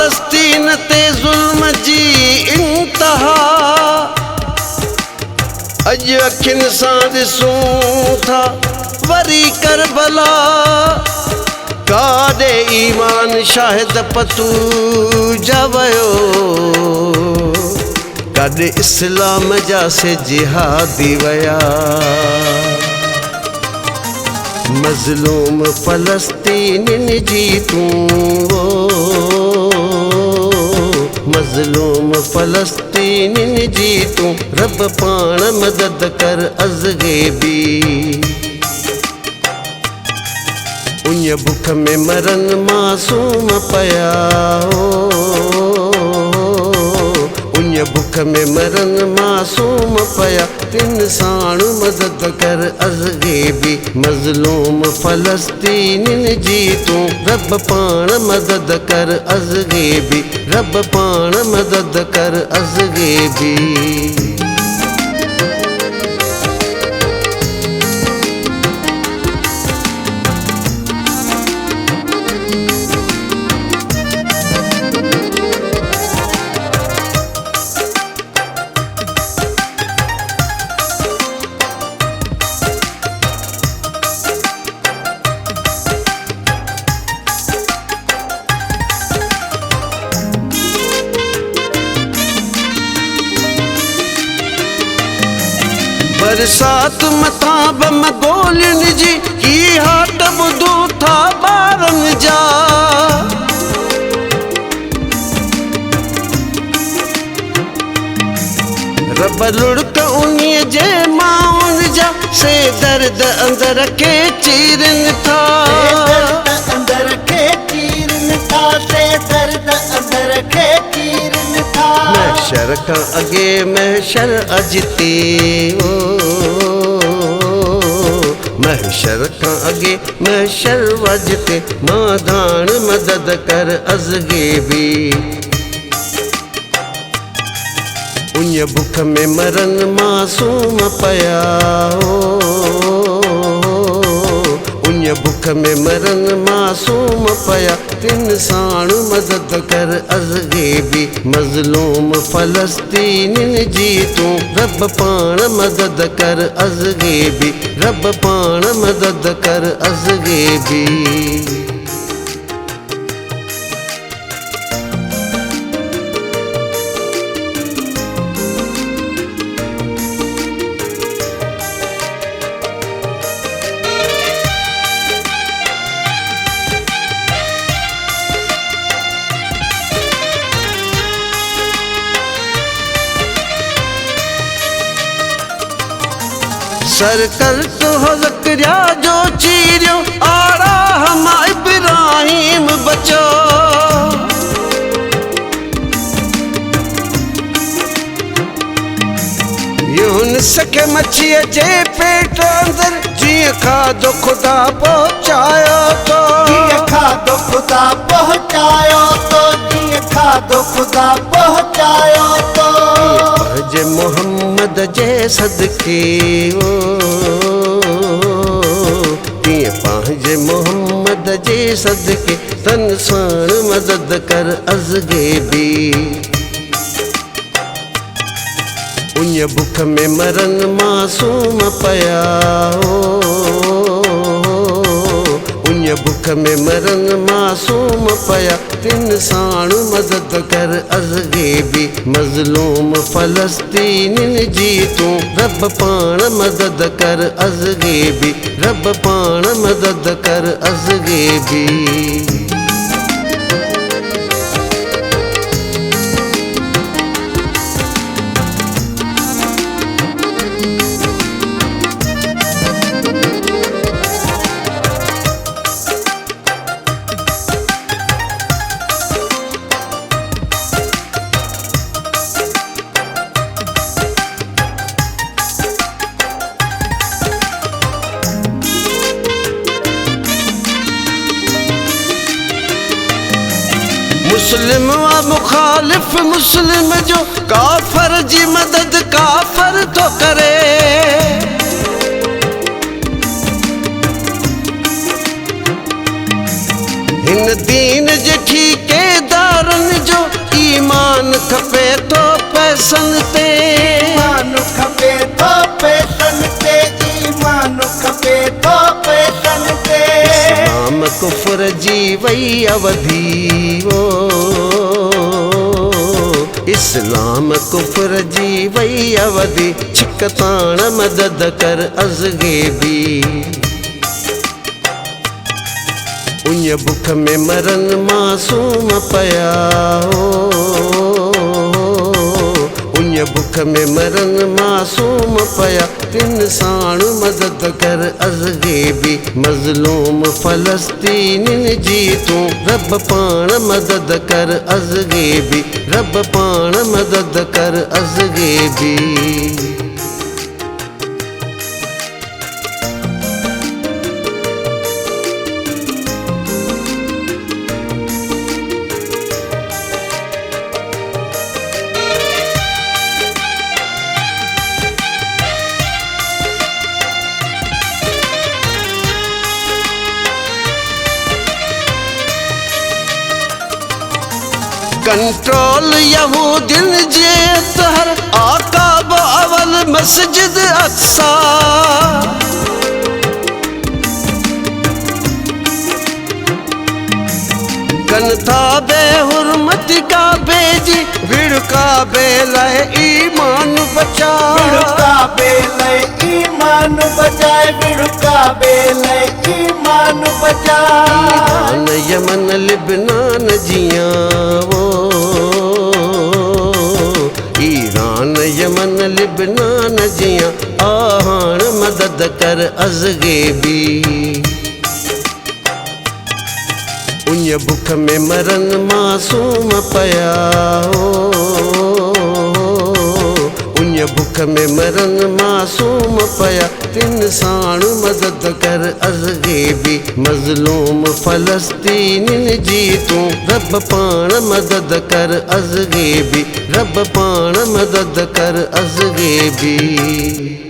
फलस्तीन ते ज़ुल्म जी इंतहा अज अखियुनि सां ॾिसूं था वरी करबला काॾे ईमान शाहिद पतू जा वयो काॾे इस्लाम जा से जिहादी वया मज़लूम फलस्तीनियुनि जी तूं मज़लूम फलस्तीनियुनि जी तूं रब पाण मदद कर अज़गेबी उन बुख में मरन मासूम पया उन बुख में मरन मासूम पया तिन साण मदद कर अज़गेबी मज़लूम फलस्तीनियुनि जी तूं रब पाण मदद कर अज़गेबी रब पाण मदद कर अज़गेबी बरसात मथां बम गोलियुनि जी की हाट ॿुधूं था ॿारनि जा रब लुड़क उन्हीअ जे माउनि जा से दर्द अंदर खे चीरनि था अंदर के चीरनि था से दर्द अंदर के चीरनि था महशर खां अॻे महशर अजिते महशर खां अॻे महशर वजते मादान मदद कर अज़गेबी उन बुख में मरन मासूम पया उन बुख में मरन मासूम पया तिन साण मदद कर अज़गेबी मज़लूम फलस्तीनियुनि जी तूं रब पाण मदद कर अज़गेबी रब पाण मदद कर अज़गेबी सर कर तो ज़करिया जो चीरियो आड़ा हम इब्राहिम बचो यूनुस खे मच्छीअ जे पेट अंदर जीअं खाधो ख़ुदा पहुचायो तो जीअं खाधो ख़ुदा पहुचायो तो जीअं खाधो ख़ुदा पहुचायो तो जे मोहम्मद जे सदके तीअं पंहिंजे मोहम्मद जे सदके तन साण मदद कर अज़गेबी उन बुख में मरन मासूम पया उन बुख में मरन मासूम पया तिन साण मदद कर अज़गेबी मज़लूम फलस्तीनियुनि जी तूं रब पाण मदद कर अज़गेबी रब पाण मदद कर अज़गेबी मुस्लिम व मुखालिफ मुस्लिम जो काफर जी मदद काफर तो करे हिन दीन जे ठेकेदारनि पैसन ते ईमान खपे थो पैसन ते ईमान खपे थो पैसन ते इस्लाम कुफर जी वई अवधि ओ इस्लाम कुफर जी वई अवधि छिकताण मदद कर अज़गे भी उन बुख में मरन मासूम पया उन बुख में मरन मासूम पया तिन साण मदद कर अज़गे भी मज़लूम फ़लस्तीनिन जी तूं रब पाण मदद कर अज़गे भी रब पाण मदद कर अज़गे भी कंट्रोल यहूदिन जे तहर आका ब अवल मस्जिद अक्सा कन था बेहुरमती का बेजी विड़ का बेलाए ईमान बचा विड़का बेले ईमान बचाए विड़का बेले ईमान बचाए ईरान यमन लिबनान जिया वो ईरान यमन लिबनान जिया आहान मदद कर अज़गे भी उन बुख में मरन मासूम पया उन बुख में मरन मासूम पया तिन साण मदद कर अज़गे भी मज़लूम फ़लस्तीनिन जी तूं रब पाण मदद कर अज़गे भी रब पाण मदद कर अज़गे भी